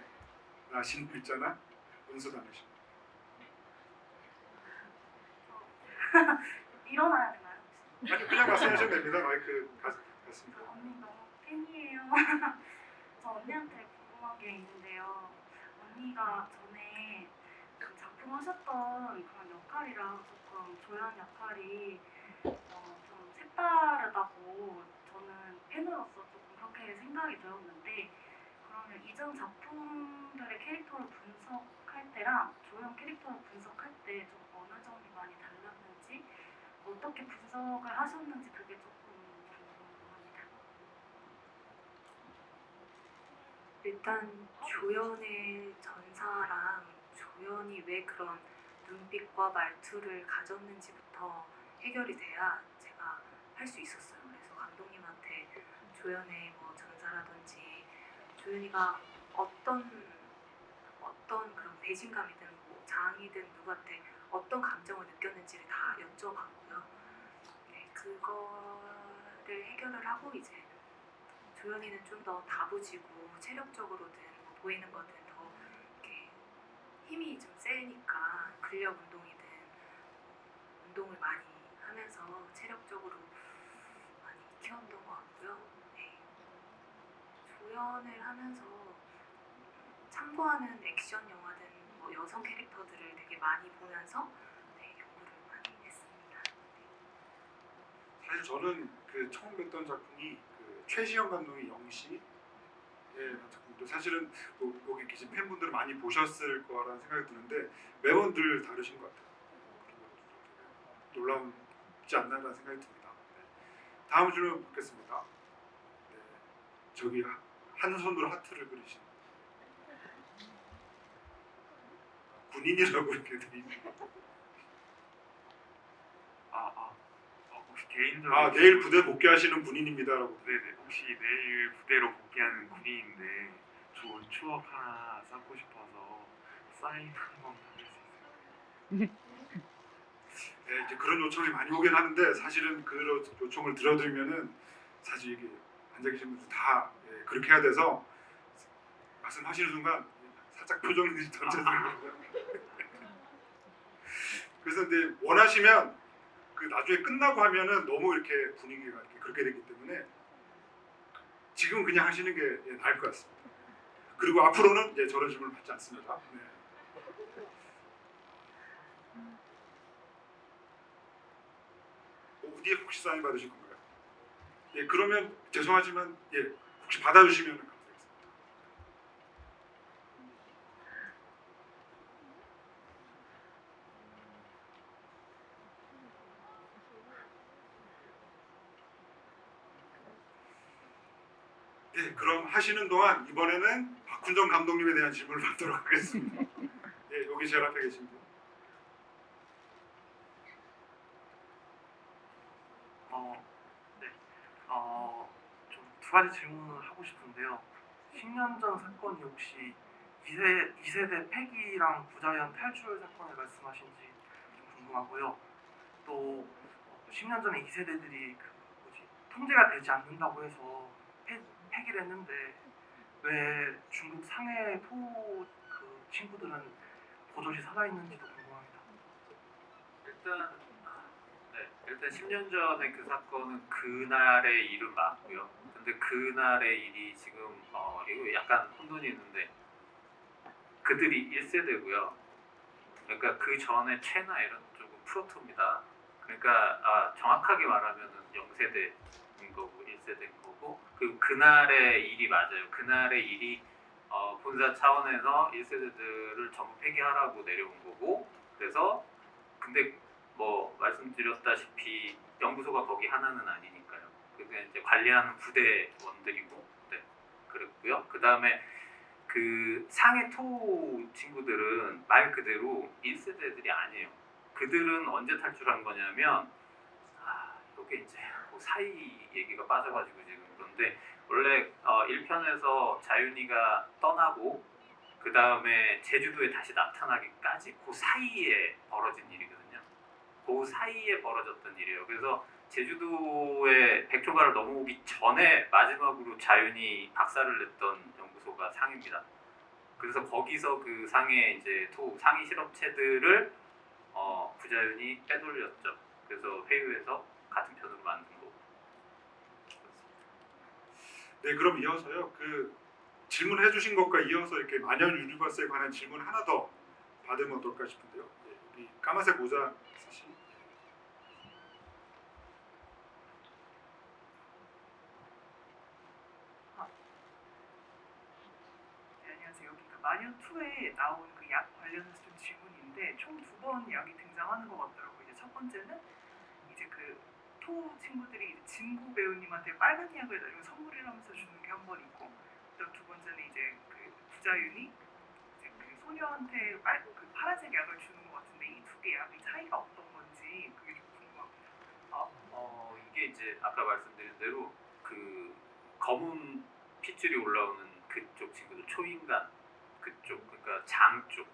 나 신글자나 은수 다니시. 일어나야 되나요? 아니 그냥 말씀하시면 됩니다. 마이크 갔습니다. 언니 너무 팬이에요. 저 언니한테 궁금한 게 있는데요. 언니가 전에 그 작품 하셨던 그런 역할이랑 조금 조연 역할이 좀 색다르다고 저는 팬으로서 조금 그렇게 생각이 들었는데 그러면 이전 작품들의 캐릭터를 분석할 때랑 조연 캐릭터를 분석할 때 좀 어느 점이 많이 달랐는지 어떻게 분석을 하셨는지 그게 조금 궁금합니다. 일단 조연의 전사랑 조연이 왜 그런 눈빛과 말투를 가졌는지부터 해결이 돼야 제가 할 수 있었어요. 그래서 감독님한테 조연의 뭐 전사라든지 조연이가 어떤 그런 배신감이든 뭐 장이든 누구한테 어떤 감정을 느꼈는지를 다 여쭤봤고요. 네, 그거를 해결을 하고 이제 조연이는 좀 더 다부지고 체력적으로든 뭐 보이는 거든 더 이렇게 힘이 좀 세니까 근력 운동이든 운동을 많이 하면서 체력적으로 많이 키웠던 것 같고요. 네. 조연을 하면서 참고하는 액션 영화든 뭐 여성 캐릭터들을 되게 많이 보면서 연구를 많이 했습니다. 사실 저는 그 처음 뵀던 작품이 그 최시영 감독의 영시의 작품도 사실은 뭐 여기 계신 팬분들은 많이 보셨을 거라는 생각이 드는데 매번 늘 다르신 것 같아요. 놀라운지 않나라는 생각이 듭니다. 네. 다음 질문 받겠습니다. 네. 저기 한 손으로 하트를 그리신 군인이라고 이렇게 돼 있는. 혹시 개인적으로 내일 부대 복귀하시는 군인입니다라고. 네네 혹시 내일 부대로 복귀하는 군인인데 좋은 추억 하나 쌓고 싶어서 사인 한번 받을 수 있을까요? 네, 이제 그런 요청이 많이 오긴 하는데 사실은 그 요청을 들어드리면은 사실 이게 앉아 계신 분들 다 그렇게 해야 돼서 말씀하시는 순간 살짝 표정이 던져지거든요. 그래서 근데 원하시면 그 나중에 끝나고 하면은 너무 이렇게 분위기가 이렇게 그렇게 되기 때문에 지금 그냥 하시는 게 나을 것 같습니다. 그리고 앞으로는 저런 질문을 받지 않습니다. 네. 어디에 혹시 사인 받으실 건가요? 예, 그러면 죄송하지만 혹시 받아주시면 감사하겠습니다. 네, 그럼 하시는 동안 이번에는 박훈정 감독님에 대한 질문을 받도록 하겠습니다. 예, 여기 제일 앞에 계신 분. 네. 좀 두 가지 질문을 하고 싶은데요. 10년 전 사건이 혹시 2세대 패기랑 부자연 탈출 사건을 말씀하신지 좀 궁금하고요. 또 10년 전에 2세대들이 통제가 되지 않는다고 해서 폐기를 했는데 왜 중국 상해 그 친구들은 고졸이 살아있는지도 궁금합니다. 일단 10년 전에 그 사건은 그날의 일은 맞고요. 근데 그날의 일이 지금 이거 약간 혼돈이 있는데 그들이 1세대고요. 그러니까 그 전에 최나일은 조금 프로토입니다. 그러니까 정확하게 말하면은 0세대인 거고 1세대인 거고 그리고 그날의 일이 맞아요. 그날의 일이 본사 차원에서 1세대들을 전부 폐기하라고 내려온 거고 그래서 근데 뭐 말씀드렸다시피 연구소가 거기 하나는 아니니까요. 그게 이제 관리하는 부대원들이고 네, 그랬고요. 그 다음에 그 상해토 친구들은 말 그대로 1세대들이 아니에요. 그들은 언제 탈출한 거냐면 이게 이제 그 사이 얘기가 빠져가지고 지금 그런데 원래 1편에서 자윤이가 떠나고 그 다음에 제주도에 다시 나타나기까지 그 사이에 벌어진 일이거든요. 그 사이에 벌어졌던 일이에요. 그래서 제주도에 백조가를 넘어오기 전에 마지막으로 자윤이 박살을 냈던 연구소가 상해입니다. 그래서 거기서 그 상해 이제 상위 실업체들을 부자윤이 빼돌렸죠. 그래서 회유해서 같은 편으로 만든 거고. 네, 그럼 이어서요. 그 질문해 주신 것과 이어서 이렇게 마녀 유니버스에 관한 질문 하나 더 받으면 어떨까 싶은데요. 여기 까만색 모자 쓰신 네, 안녕하세요. 여기 그 마녀 2에 나온 그 약 관련해서 좀 질문인데 총 2번 약이 등장하는 것 같더라고요. 이제 첫 번째는 이제 그 토 친구들이 이제 진구 배우님한테 빨간 약을 나중에 선물이라면서 주는 게 한 번 있고, 또 두 번째는 이제 그 부자윤이 이제 그 소녀한테 그 파란색 약을 주는 것 같은데 이 두 개 약의 차이가 어떤 건지 그게 좀 궁금합니다. 이게 이제 아까 말씀드린 대로 그 검은 핏줄이 올라오는 그쪽 친구들 초인간 그쪽 그러니까 장 쪽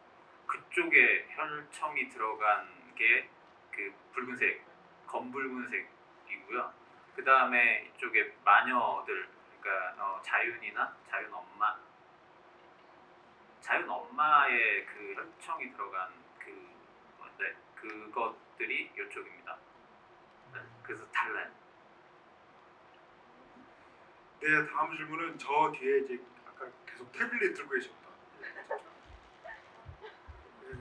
그쪽에 혈청이 들어간 게 그 붉은색 검붉은색이고요. 그 다음에 이쪽에 마녀들 그러니까 자윤이나 자윤 엄마의 그 혈청이 들어간 그 건데 그것들이 이쪽입니다. 네, 그래서 달라요. 네, 다음 질문은 저 뒤에 이제 아까 계속 태블릿 들고 계셨다. 네,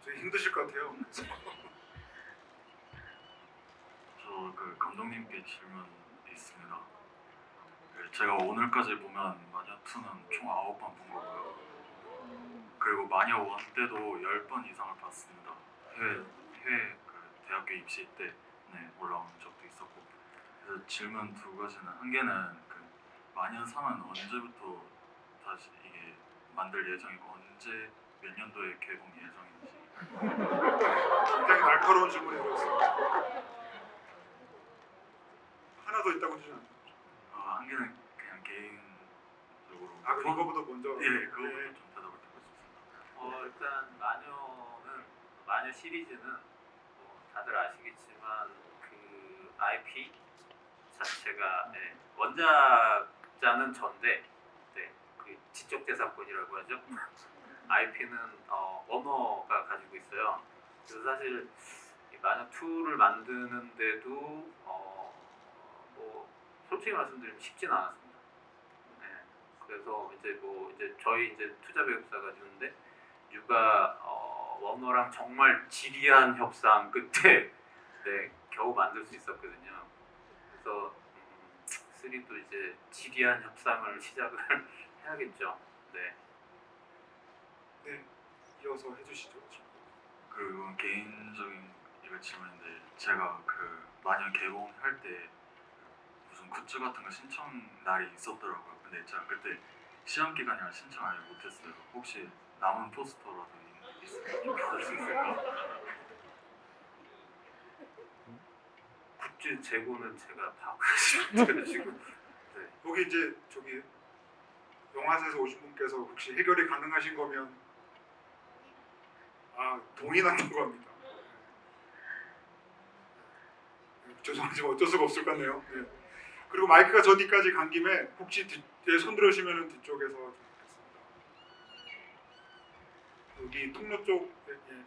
되게 힘드실 것 같아요. 저 그 감독님께 질문 있습니다. 제가 오늘까지 보면 마녀 2는 총 9번 본 거고요. 그리고 마녀 1 때도 10번 이상을 봤습니다. 해외 그 대학교 입시 때 올라온 적도 있었고. 그래서 질문 두 가지는 한 개는 그 마녀 3은 언제부터 다시 이게 만들 예정이고 언제 몇 년도에 개봉 예정인지. 굉장히 날카로운 질문이 들어왔습니다. 하나 더 있다고 하시지 않나요? 한 개는 그냥 개인적으로 개인적으로 아, 그럼 이거보다 먼저. 예, 그거부터 네. 좀 대답을 드리고 싶습니다. 일단 마녀 시리즈는 다들 아시겠지만 그 IP 자체가 원작자는 전데 그 지적재산권이라고 하죠. IP는 워너가 가지고 있어요. 그래서 사실 이 마녀 2를 만드는데도 뭐 솔직히 말씀드리면 쉽진 않았습니다. 네. 그래서 이제 저희 이제 투자 배급사가 주는데 유가 워너랑 정말 지리한 협상 끝에 겨우 만들 수 있었거든요. 그래서 3도 이제 지리한 협상을 시작을 해야겠죠. 네. 네, 이어서 해주시죠. 그리고 개인적인 이거 질문인데 제가 그 마녀 개봉할 때 무슨 굿즈 같은 거 신청 날이 있었더라고요. 근데 제가 그때 시험 기간이라 신청을 못했어요. 혹시 남은 포스터라도 있으면 좀 받을 수 있을까? 굿즈 재고는 제가 파악하지 못해가지고 네. 여기 이제 저기 영화사에서 오신 분께서 혹시 해결이 가능하신 거면 동의한다고 합니다. 죄송하지만 어쩔 수가 없을 것 같네요. 네. 그리고 마이크가 저 뒤까지 간 김에 혹시 손 들으시면 뒤쪽에서 좀 뵙겠습니다. 여기 통로 쪽. 예.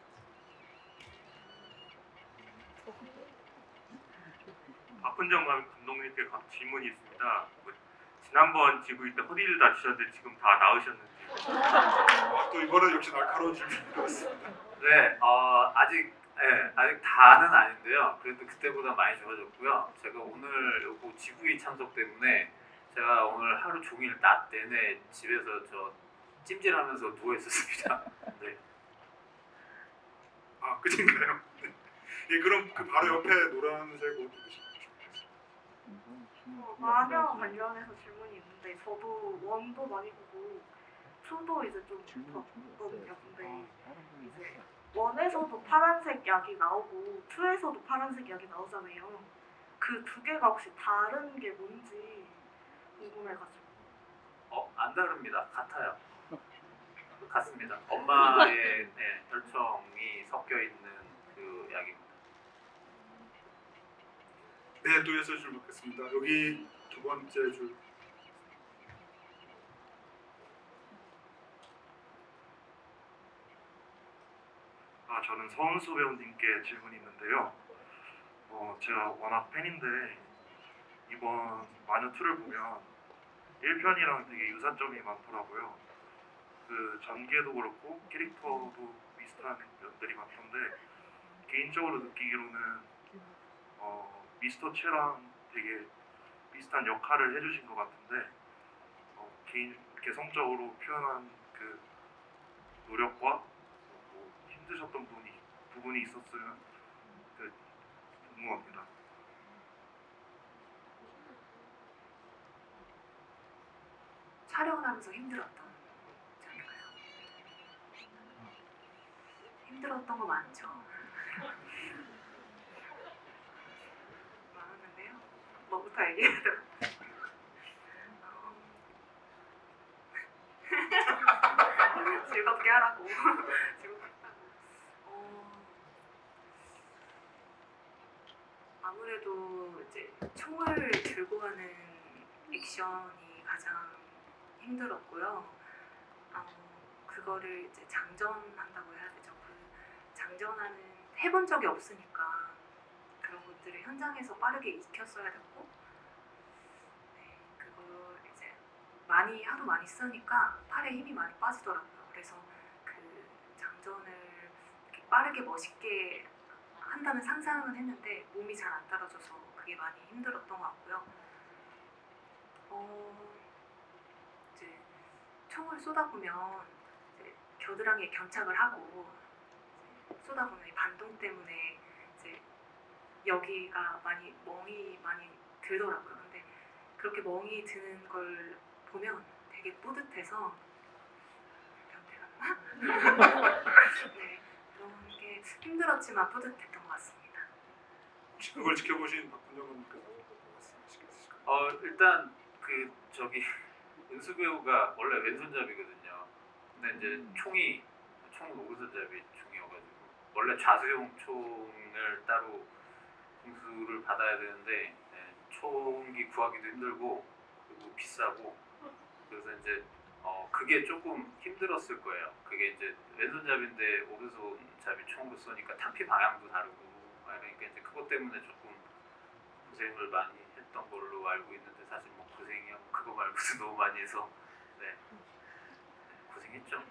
박훈정 감독님께 질문이 있습니다. 지난번 지구일 때 허리를 다치셨는데 지금 다 나으셨는지. 또 이번에 역시 날카로운 질문이었습니다. 네, 아직 다는 아닌데요. 그래도 그때보다 많이 좋아졌고요. 제가 오늘 요거 GV 참석 때문에 제가 오늘 하루 종일 낮 내내 집에서 찜질하면서 누워 있었습니다. 네. 끝인가요? 네. 예, 그럼 그 바로 옆에 노란색 옷 입으신 마녀 관련해서 질문이 있는데 저도 원도 많이 보고 2도 이제 좀 봤거든요. 근데 이제 원에서도 파란색 약이 나오고 2에서도 파란색 약이 나오잖아요. 그 두 개가 혹시 다른 게 뭔지 궁금해가지고. 안 다릅니다. 같아요. 같습니다. 엄마의 혈청이 섞여 있는 그 약입니다. 네, 또 여섯 줄 받겠습니다. 여기 두 번째 줄. 저는 서은수 배우님께 질문이 있는데요. 제가 워낙 팬인데 이번 마녀 2를 보면 1편이랑 되게 유사점이 많더라고요. 그 전개도 그렇고 캐릭터도 비슷한 면들이 많던데 개인적으로 느끼기로는 미스터 채랑 되게 비슷한 역할을 해주신 것 같은데 개성적으로 표현한 그 노력과 힘드셨던 부분이 있었으면 궁금합니다. 촬영을 하면서 힘들었던 점인가요? 힘들었던 거 많죠. 많았는데요. 뭐부터 얘기해야 되나? 즐겁게 하라고. 아무래도 이제 총을 들고 하는 액션이 가장 힘들었고요. 그거를 이제 장전한다고 해야 되죠. 그 장전하는 해본 적이 없으니까 그런 것들을 현장에서 빠르게 익혔어야 됐고, 그걸 이제 하도 많이 쓰니까 팔에 힘이 많이 빠지더라고요. 그래서 그 장전을 이렇게 빠르게 멋있게 한다는 상상은 했는데 몸이 잘 안 따라줘서 그게 많이 힘들었던 것 같고요. 이제 총을 쏘다보면 이제 겨드랑이에 견착을 하고 쏘다보면 이 반동 때문에 이제 여기가 멍이 많이 들더라고요. 근데 그렇게 멍이 드는 걸 보면 되게 뿌듯해서 변태가 네, 그런 게 힘들었지만 뿌듯했던 것 같습니다. 혹시 그걸 지켜보신 박훈정 감독께서 말씀하시겠으실까요? 일단 은수 배우가 원래 왼손잡이거든요. 근데 이제 총은 오른손잡이 총이어가지고 원래 좌수용 총을 따로 공수를 받아야 되는데 총기 구하기도 힘들고 그리고 비싸고 그래서 이제 그게 조금 힘들었을 거예요. 그게 이제 왼손잡이인데 오른손잡이 총으로 쏘니까 탄피 방향도 다르고 그러니까 이제 그것 때문에 조금 고생을 많이 했던 걸로 알고 있는데 사실 뭐 고생이야 그거 말고도 너무 많이 해서 네 고생했죠.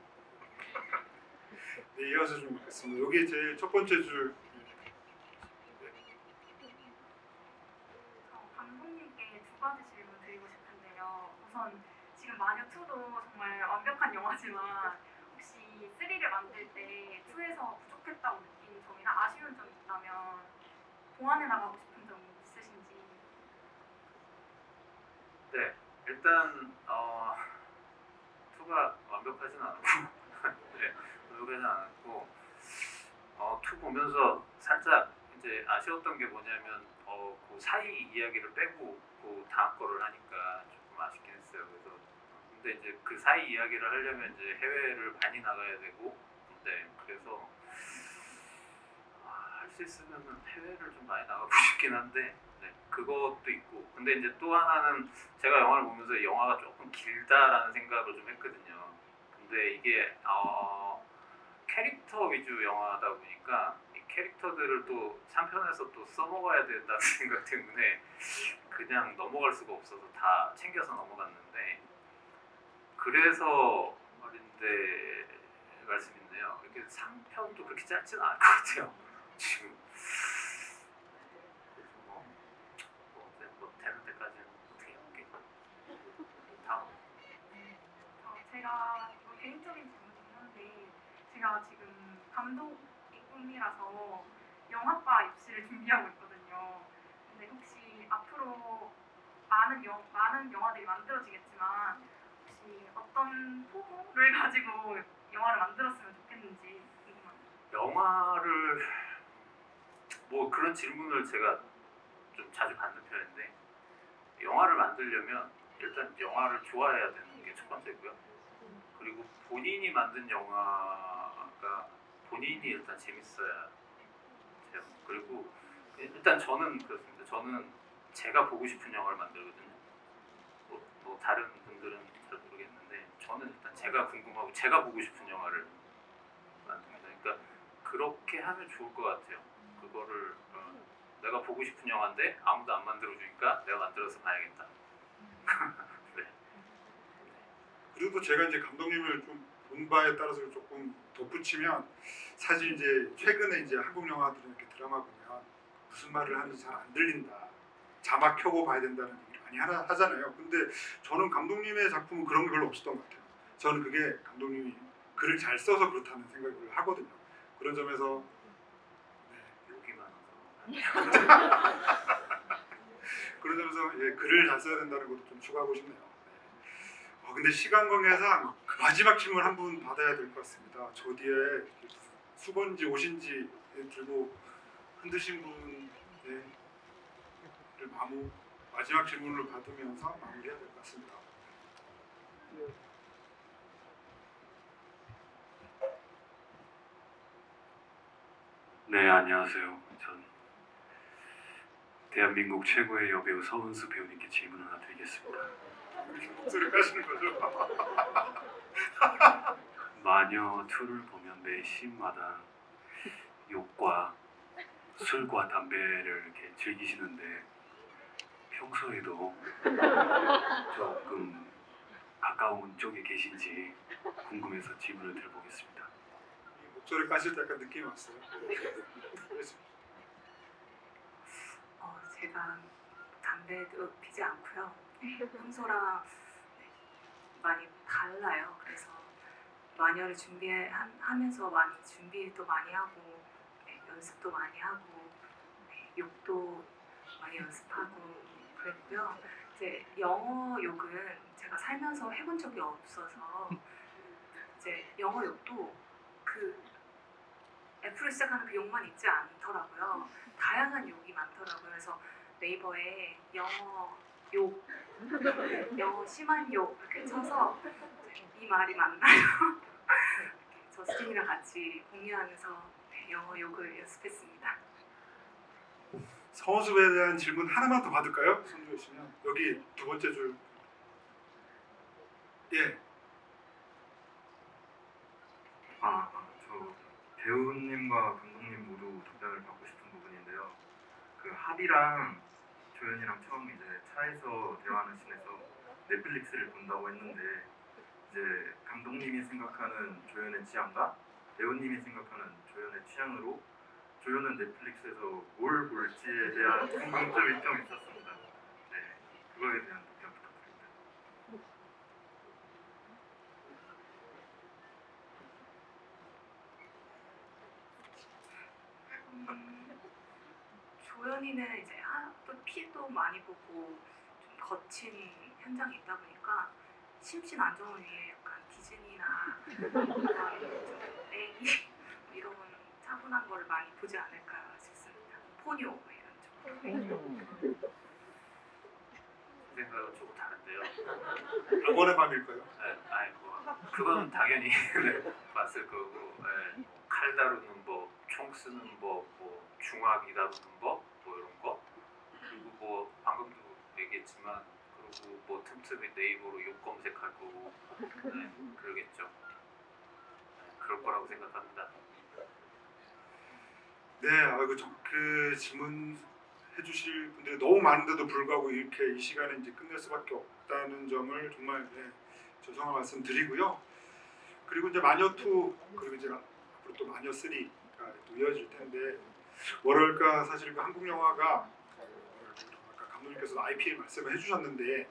네, 이어서 좀 묻겠습니다. 여기 제일 첫 번째 줄. 감독님께 두 가지 질문 드리고 싶은데요. 우선 지금 마녀2도 정말 완벽한 영화지만 혹시 3를 만들 때 2에서 부족했다고 느낀 점이나 아쉬운 점이 있다면 보완해 나가고 싶은 점이 있으신지. 네 일단 2가 완벽하진 않았고 네 완벽하진 않았고 2 보면서 살짝 이제 아쉬웠던 게 뭐냐면 그 사이 이야기를 빼고 그 다음 거를 하니까 조금 아쉽긴 했어요. 그래서 근데 이제 그 사이 이야기를 하려면 이제 해외를 많이 나가야 되고 네 그래서 할 수 있으면은 해외를 좀 많이 나가고 싶긴 한데 네 그것도 있고 근데 이제 또 하나는 제가 영화를 보면서 영화가 조금 길다라는 생각을 좀 했거든요. 근데 이게 캐릭터 위주 영화다 보니까 이 캐릭터들을 또 3편에서 또 써먹어야 된다는 생각 때문에 그냥 넘어갈 수가 없어서 다 챙겨서 넘어갔는데 그래서 말인데 말씀있네요. 이렇게 3편도 그렇게 짧지는 않을 것 같아요. 지금 그래서 뭐 되는 데까지는 어떻게 해볼게. 다음. 제가 개인적인 질문이긴 한데 제가 지금 감독의 꿈이라서 영화과 입시를 준비하고 있거든요. 근데 혹시 앞으로 많은 영화들이 만들어지겠지만 혹시 어떤 포부를 가지고 영화를 만들었으면 좋겠는지 궁금합니다. 영화를 뭐 그런 질문을 제가 좀 자주 받는 편인데 영화를 만들려면 일단 영화를 좋아해야 되는 게 첫 번째고요. 그리고 본인이 만든 영화가 본인이 일단 재밌어야 돼요. 그리고 일단 저는 그렇습니다. 저는 제가 보고 싶은 영화를 만들거든요. 뭐 다른 분들은 잘 모르겠는데 저는 일단 제가 궁금하고 제가 보고 싶은 영화를 만듭니다. 그러니까 그렇게 하면 좋을 것 같아요. 그거를 내가 보고 싶은 영화인데 아무도 안 만들어주니까 내가 만들어서 봐야겠다. 네. 그리고 제가 이제 감독님을 좀 본 바에 따라서 조금 덧붙이면 사실 이제 최근에 이제 한국 영화들은 이렇게 드라마 보면 무슨 말을 하는지 잘 안 들린다. 자막 켜고 봐야 된다는 얘기를 많이 하잖아요. 근데 저는 감독님의 작품은 그런 게 별로 없었던 것 같아요. 저는 그게 감독님이 글을 잘 써서 그렇다는 생각을 하거든요. 그런 점에서 여기만 그런 점에서 글을 잘 써야 된다는 것도 좀 추가하고 싶네요. 근데 시간 관계상 마지막 질문 한 분 받아야 될 것 같습니다. 저 뒤에 수건지 옷인지 들고 흔드신 분의 마지막 질문을 받으면서 마무리해야 될 것 같습니다. 네, 안녕하세요. 전 대한민국 최고의 여배우 서은수 배우님께 질문 하나 드리겠습니다. 목소리 까시는 거죠? 마녀 2를 보면 매 씬마다 욕과 술과 담배를 이렇게 즐기시는데 평소에도 조금 가까운 쪽에 계신지 궁금해서 질문을 드려보겠습니다. 목소리 까실 때 약간 느낌이 왔어요. 제가 담배도 피지 않고요. 평소랑 많이 달라요. 그래서 마녀를 준비하면서 많이 준비도 많이 하고 연습도 많이 하고 욕도 많이 연습하고 그랬고요. 이제 영어 욕은 제가 살면서 해본 적이 없어서 이제 영어 욕도 그 F로 시작하는 그 욕만 있지 않더라고요. 다양한 욕이 많더라고요. 그래서 네이버에 영어 욕, 영어 심한 욕 이렇게 쳐서 이 말이 맞나요? 저 스님이랑 같이 공유하면서 영어 욕을 연습했습니다. 서원수배에 대한 질문 하나만 더 받을까요? 손 주시면 여기 두 번째 줄. 예. 저 배우님과 감독님 모두 답변을 받고 싶은 부분인데요. 그 합이랑 조연이랑 처음 이제 차에서 대화하는 씬에서 넷플릭스를 본다고 했는데 이제 감독님이 생각하는 조연의 취향과 배우님이 생각하는 조연의 취향으로 조연은 넷플릭스에서 뭘 볼지에 대한 궁금증이 좀 있었습니다. 네, 그거에 대한 답변 부탁드립니다. 조연이는 이제 또 피도 많이 보고 좀 거친 현장이 있다 보니까 심신 안정을 위해 약간 디즈니나 좀 애기 이런 차분한 거를 많이 보지 않을까 싶습니다. 포뇨 뭐 이런 쪽. 생각은 조금 다른데요. 악원의 밤일까요? 네, 아이 뭐 그건 당연히 봤을 거고 칼 다루는 법, 총 쓰는 법, 뭐 중화기 다루는 법, 뭐 이런 거 그리고 뭐 방금도 얘기했지만 그리고 뭐 틈틈이 네이버로 욕 검색할 거고 그러겠죠. 그럴 거라고 생각합니다. 네, 아이고 그 질문 해주실 분들이 너무 많은데도 불구하고 이렇게 이 시간에 이제 끝낼 수밖에 없다는 점을 정말 죄송한 말씀 드리고요. 그리고 이제 마녀 2 그리고 이제 앞으로 또 마녀 3가 또 이어질 텐데 뭐랄까 사실 그 한국 영화가 아까 감독님께서 IP를 말씀을 해주셨는데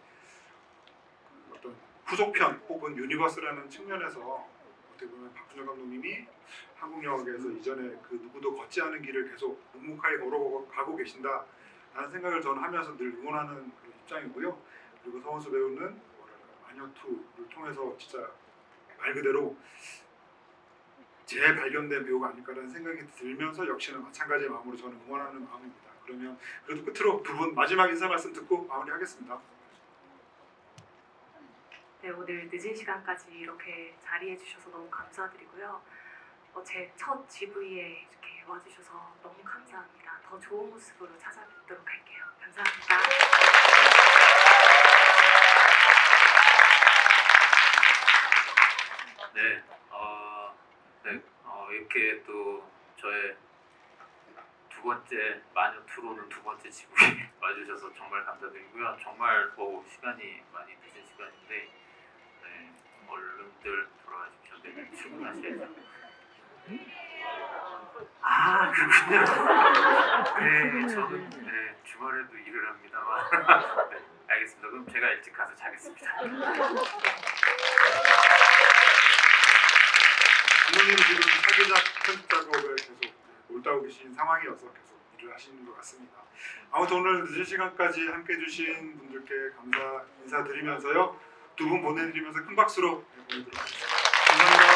어떤 후속편 혹은 유니버스라는 측면에서 어떻게 보면 박준영 감독님이 한국 영화계에서 이전에 그 누구도 걷지 않은 길을 계속 묵묵하게 걸어가고 계신다라는 생각을 저는 하면서 늘 응원하는 그런 입장이고요. 그리고 서원수 배우는 마녀 2를 통해서 진짜 말 그대로 재발견된 배우가 아닐까라는 생각이 들면서 역시나 마찬가지의 마음으로 저는 응원하는 마음입니다. 그러면 그래도 끝으로 두 분 마지막 인사 말씀 듣고 마무리하겠습니다. 네, 오늘 늦은 시간까지 이렇게 자리해 주셔서 너무 감사드리고요. 제 첫 GV에 이렇게 와주셔서 너무 감사합니다. 더 좋은 모습으로 찾아뵙도록 할게요. 감사합니다. 네, 이렇게 또 저의 두 번째 마녀 2로는 두 번째 지구에 와주셔서 정말 감사드리고요. 정말 시간이 많이 늦은 시간인데 얼른들 돌아가십시오. 내일 출근하셔야죠. 아 그렇군요. 네, 저는 주말에도 일을 합니다만. 네, 알겠습니다. 그럼 제가 일찍 가서 자겠습니다. 감독님 지금 사기작 편집 작업을 계속 몰다오 계신 상황이어서 계속 일을 하시는 것 같습니다. 아무튼 오늘 늦은 시간까지 함께 해주신 분들께 감사 인사드리면서요. 두 분 보내드리면서 큰 박수로 보내드리도록 하겠습니다. 감사합니다.